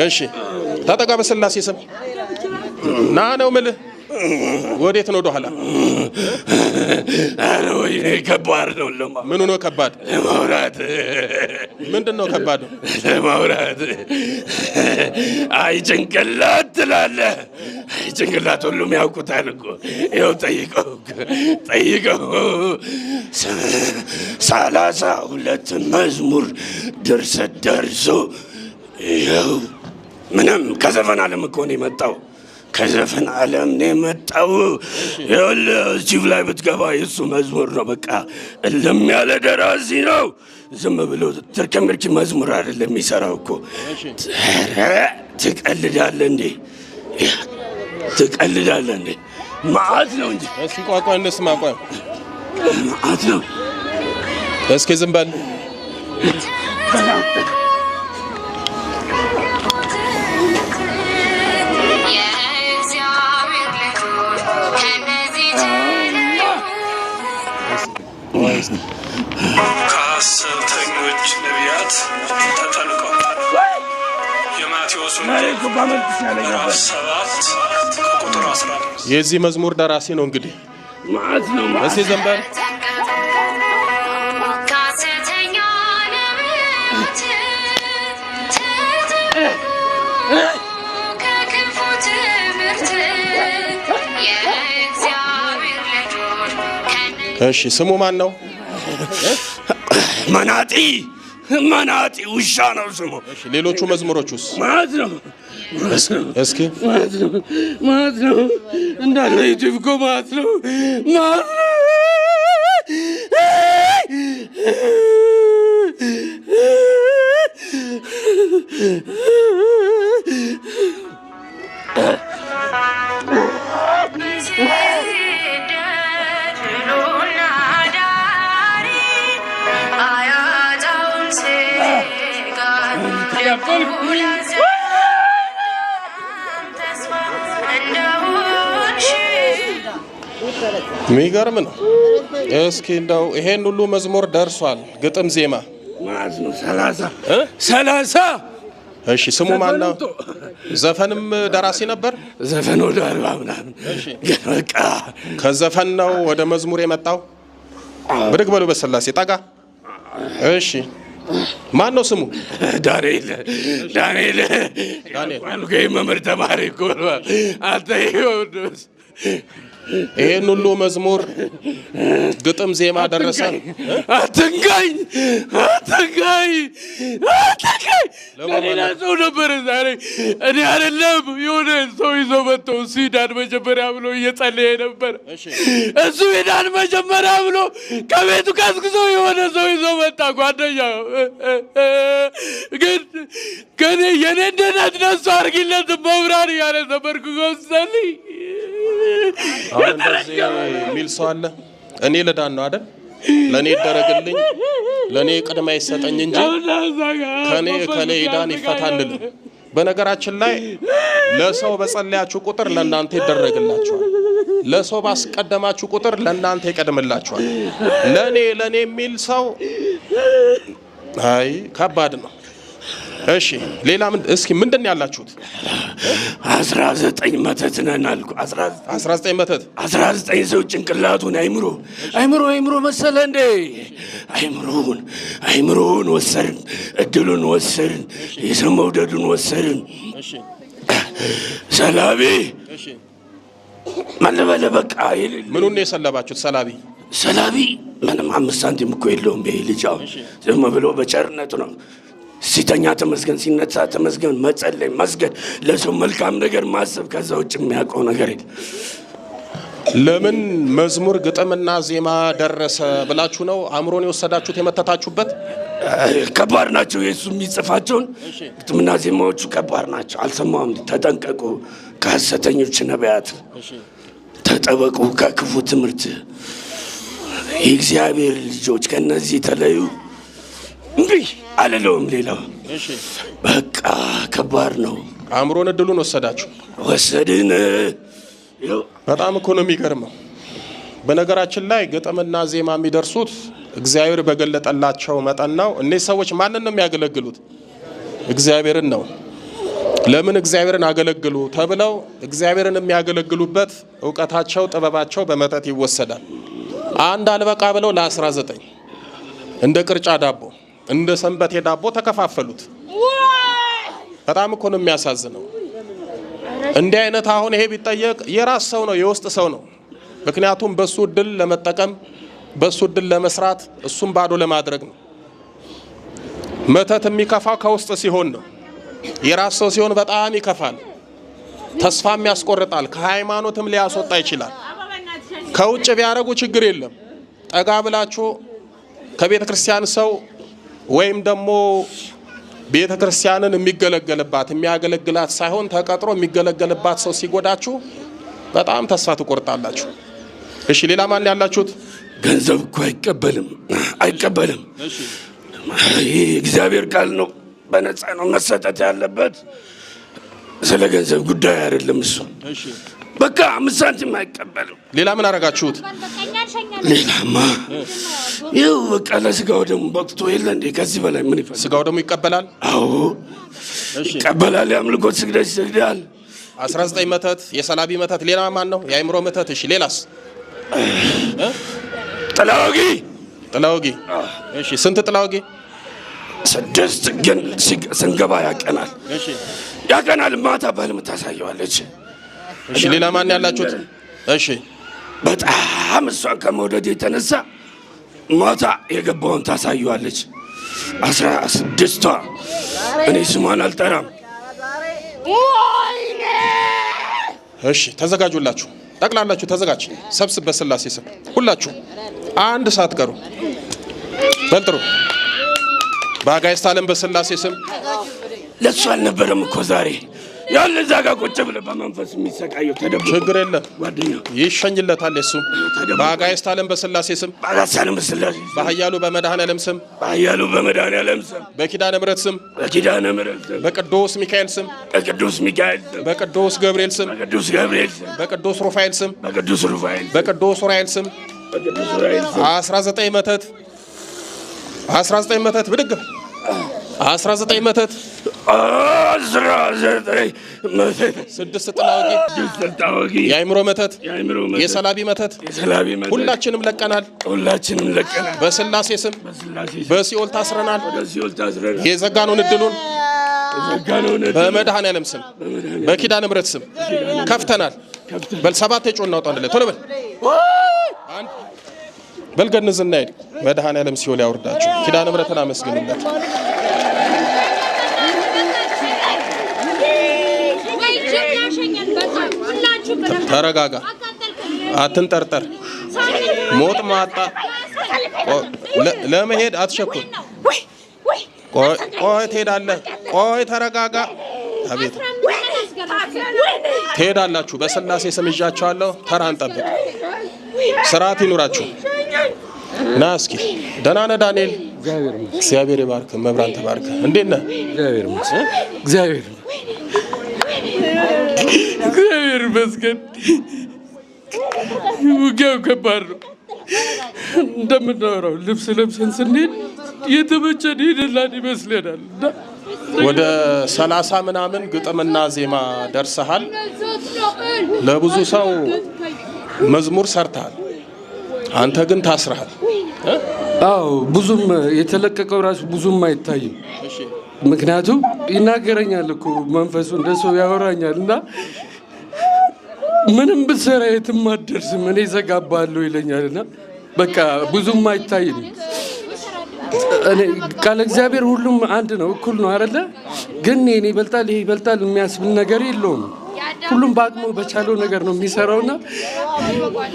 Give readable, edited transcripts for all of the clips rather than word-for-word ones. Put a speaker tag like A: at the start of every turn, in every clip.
A: እሺ ታጠጋ በስላሴ ስም ና ነው ምል ወዴት ነው ዶኋላ
B: ወይ ከባድ ነው ለማ
A: ምን ነው ከባድ
B: ማውራት
A: ምንድነው ከባድ
B: ማውራት አይ ጭንቅላት ትላለ አይ ጭንቅላት ሁሉም ያውቁታል እኮ ይኸው ጠይቀው 32 መዝሙር ድርሰት ደርሶ ይኸው ምንም ከዘፈን ዓለም እኮ ነው የመጣው ከዘፈን ዓለም ነው የመጣው እዚሁ ላይ ብትገባ የሱ መዝሙር ነው በቃ እልም ያለ ደራሲ ነው ዝም ብሎ ትርከምርኪ መዝሙር አይደለም የሚሰራው እኮ ትቀልዳለህ እንዴ ማዓት ነው እንጂ
A: እስኪ ቋቋ እንስማ ቋ
B: ማዓት ነው
A: እስኪ ዝም በል
C: ከሐሰተኞች ነቢያት ተጠንቀቁ የማቴዎስ ምዕራፍ 7 ቁጥር 15
A: የዚህ መዝሙር ደራሲ ነው እንግዲህ
B: ማዓት ነው
A: እስኪ ዝም በል እሺ ስሙ ማን ነው
B: መናጢ ውሻ ነው ስሙ
A: እሺ ሌሎቹ መዝሙሮቹስ
B: ማዓት ነው
A: እስኪ
B: ማዓት ነው እንዳለ ዩቲዩብ እኮ ማዓት ነው
A: ሚገርም ነው እስኪ እንደው ይሄን ሁሉ መዝሙር ደርሷል ግጥም ዜማ
B: ማዓት ነው 30
A: እሺ ስሙ ማን ነው ዘፈንም ደራሲ ነበር
B: ዘፈን ወደ 40 ምናምን በቃ
A: ከዘፈን ነው ወደ መዝሙር የመጣው ብድግ በሉ በስላሴ ጠጋ እሺ ማን ነው ስሙ ዳንኤል
B: ወልገይ መምህር ተማሪ እኮ አታየው
A: ይሄን ሁሉ መዝሙር ግጥም ዜማ ደረሰ
B: አትንጋኝ ለሌላ ሰው ነበር ዛሬ እኔ አይደለም የሆነ ሰው ይዞ መጥቶ ሲዳን መጀመሪያ ብሎ እየጸለየ ነበር እሱ ይዳን መጀመሪያ ብሎ ከቤቱ ቀስቅሶ የሆነ ሰው ይዞ መጣ ጓደኛው ግን የኔ እንደናት ነሱ አርጊለት መብራር ያለ ተበርኩ ጎሰልኝ
A: አሁን እንደዚህ ሚል ሰው አለ እኔ ለዳን ነው አይደል ለኔ ይደረግልኝ ለኔ ቅድማ ይሰጠኝ እንጂ ከኔ ይዳን ይፈታልል በነገራችን ላይ ለሰው በጸለያችሁ ቁጥር ለእናንተ ይደረግላችኋል ለሰው ባስቀደማችሁ ቁጥር ለእናንተ ይቀድምላችኋል ለኔ የሚል ሰው አይ ከባድ ነው እሺ ሌላ እስኪ ምንድን ያላችሁት
B: 19 መተት ነን አልኩ
A: 19 መተት
B: 19 ሰው ጭንቅላቱን አይምሮ መሰለ እንዴ አይምሮውን ወሰርን እድሉን ወሰርን የሰመውደዱን ወሰርን እሺ ሰላቢ እሺ ማለበለ በቃ
A: ምኑን ነው የሰለባችሁት
B: ሰላቢ ምንም 5 ሳንቲም እኮ የለውም በልጃው ዝም ብሎ በቸርነት ነው ሲተኛ ተመስገን፣ ሲነሳ ተመስገን፣ መጸለይ፣ መስገድ፣ ለሰው መልካም ነገር ማሰብ፣ ከዛ ውጭ የሚያውቀው ነገር የለም።
A: ለምን መዝሙር ግጥምና ዜማ ደረሰ ብላችሁ ነው አእምሮን የወሰዳችሁት የመተታችሁበት?
B: ከባድ ናቸው። የሱ የሚጽፋቸውን ግጥምና ዜማዎቹ ከባድ ናቸው። አልሰማሁም። ተጠንቀቁ ከሐሰተኞች ነቢያት፣ ተጠበቁ ከክፉ ትምህርት። የእግዚአብሔር ልጆች ከነዚህ ተለዩ። እንግዲህ አልለውም ሌላው። በቃ ከባድ ነው።
A: አእምሮን እድሉን ወሰዳችሁ።
B: ወሰድን።
A: በጣም እኮ ነው የሚገርመው። በነገራችን ላይ ግጥምና ዜማ የሚደርሱት እግዚአብሔር በገለጠላቸው መጠን ነው። እነዚህ ሰዎች ማንን ነው የሚያገለግሉት? እግዚአብሔርን ነው። ለምን እግዚአብሔርን አገለግሉ ተብለው እግዚአብሔርን የሚያገለግሉበት እውቀታቸው፣ ጥበባቸው በመጠጥ ይወሰዳል። አንድ አልበቃ ብለው ለ19 እንደ ቅርጫ ዳቦ፣ እንደ ሰንበቴ ዳቦ ተከፋፈሉት። በጣም እኮ ነው የሚያሳዝነው። እንዲህ አይነት አሁን ይሄ ቢጠየቅ የራስ ሰው ነው፣ የውስጥ ሰው ነው። ምክንያቱም በሱ እድል ለመጠቀም በሱ እድል ለመስራት እሱም ባዶ ለማድረግ ነው። መተት የሚከፋው ከውስጥ ሲሆን ነው። የራስ ሰው ሲሆን በጣም ይከፋል፣ ተስፋም ያስቆርጣል፣ ከሃይማኖትም ሊያስወጣ ይችላል። ከውጭ ቢያደርጉ ችግር የለም። ጠጋ ብላችሁ ከቤተ ክርስቲያን ሰው ወይም ደግሞ ቤተ ክርስቲያንን የሚገለገልባት የሚያገለግላት ሳይሆን ተቀጥሮ የሚገለገልባት ሰው ሲጎዳችሁ በጣም ተስፋ ትቆርጣላችሁ። እሺ ሌላ ማን ያላችሁት?
B: ገንዘብ እኮ አይቀበልም። ይህ እግዚአብሔር ቃል ነው፣ በነፃ ነው መሰጠት ያለበት። ስለ ገንዘብ ጉዳይ አይደለም እሱ። በቃ 5 ሳንቲም አይቀበልም።
A: ሌላ ምን አረጋችሁት?
B: ሌላማ ይኸው በቃ ለስጋው ደግሞ በቅቶ የለ እንዴ? ከዚህ በላይ ምን ይፈልጋል?
A: ስጋው ደግሞ ይቀበላል።
B: አዎ ይቀበላል። የአምልኮት ስግደት ይሰግዳል።
A: 19 መተት፣ የሰላቢ መተት። ሌላ ማን ነው? የአእምሮ መተት። እሺ ሌላስ?
B: ጥላወጊ።
A: እሺ ስንት ጥላወጊ?
B: 6 ግን ስንገባ ያቀናል። ማታ በህልም ታሳየዋለች።
A: እሺ ሌላ ማን ያላችሁት? እሺ
B: በጣም እሷን ከመውደድ የተነሳ ማታ የገባውን ታሳየዋለች። 16ቷ እኔ ስሟን አልጠራም።
A: እሺ ተዘጋጁላችሁ፣ ጠቅላላችሁ ተዘጋጅ። ሰብስብ በስላሴ ስም ሁላችሁ አንድ ሰዓት ቀሩ። በልጥሩ በአጋዕዝተ ዓለም በስላሴ ስም።
B: ለሱ አልነበረም እኮ ዛሬ ያለ እዛ ጋር ቁጭ ብለህ በመንፈስ የሚሰቃየው ተደብቆ።
A: ችግር የለም
B: ጓደኛው
A: ይሸኝለታል። እሱ በአጋዕዝተ ዓለም በስላሴ ስም፣ በኃያሉ በመድኃኔዓለም ስም፣ በኪዳነ ምሕረት ስም፣ በቅዱስ ሚካኤል ስም፣ በቅዱስ ገብርኤል ስም፣ በቅዱስ ሩፋኤል ስም፣ በቅዱስ ኡራኤል ስም 19 መተት 19 መተት ብድግ 19 መተት 6 ጥላወጊ የአእምሮ መተት የሰላቢ መተት ሁላችንም ለቀናል። በስላሴ ስም በሲኦል ታስረናል። የዘጋነውን እድሉን በመድኃኔዓለም ስም በኪዳነ ምሕረት ስም ከፍተናል። በል 7 የጮህ እናውጣ አንድ ላይ ቶሎ በል በልገንዝ እናሄድ። መድኃኔዓለም ሲኦል ያወርዳችሁ። ኪዳነ ምሕረትን አመስግኑለት። ተረጋጋ፣ አትንጠርጠር። ሞት ማጣ ለመሄድ አትቸኩል። ቆይ ትሄዳለህ። ቆይ ተረጋጋ። አቤት ትሄዳላችሁ። በስላሴ ስም ይዣችኋለሁ። ተራን ጠብቅ። ስርዓት ይኑራችሁ። ና እስኪ ደህና ነህ ዳንኤል? እግዚአብሔር ይባርክ። መብራን ተባርክ። እንዴት ነህ?
D: እግዚአብሔር ይመስገን። ውጊያው ከባድ ነው። እንደምናወራው ልብስ ለብሰን ስንሄድ የተመቸን ሄደላን ይመስለናል።
A: ወደ 30 ምናምን ግጥምና ዜማ ደርሰሃል። ለብዙ ሰው መዝሙር ሰርተሃል። አንተ ግን ታስረሃል።
D: አዎ ብዙም የተለቀቀው ራሱ ብዙም አይታይም። ምክንያቱም ይናገረኛል እኮ መንፈሱ እንደ ሰው ያወራኛል እና ምንም ብትሰራ የትም አትደርስም እኔ ዘጋባለሁ ይለኛልና በቃ ብዙም አይታይም ቃል እግዚአብሔር ሁሉም አንድ ነው፣ እኩል ነው አይደለ? ግን እኔ ይበልጣል ይሄ ይበልጣል የሚያስብል ነገር የለውም። ሁሉም በአቅሙ በቻለው ነገር ነው የሚሰራውና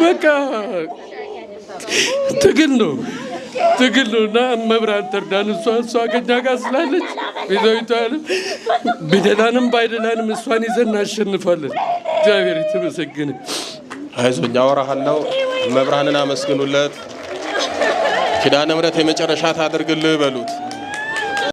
D: በቃ ትግል ነው እና መብራት ተርዳን። እሷ ከኛ ጋር ስላለች ቤዛዊቷ ቢደላንም ባይደላንም እሷን ይዘን እናሸንፋለን። እግዚአብሔር የተመሰገነ።
A: አይዞኝ አወራሃለሁ። መብራንን አመስግኑለት። ኪዳነ ምሕረት የመጨረሻ ታድርግልህ በሉት።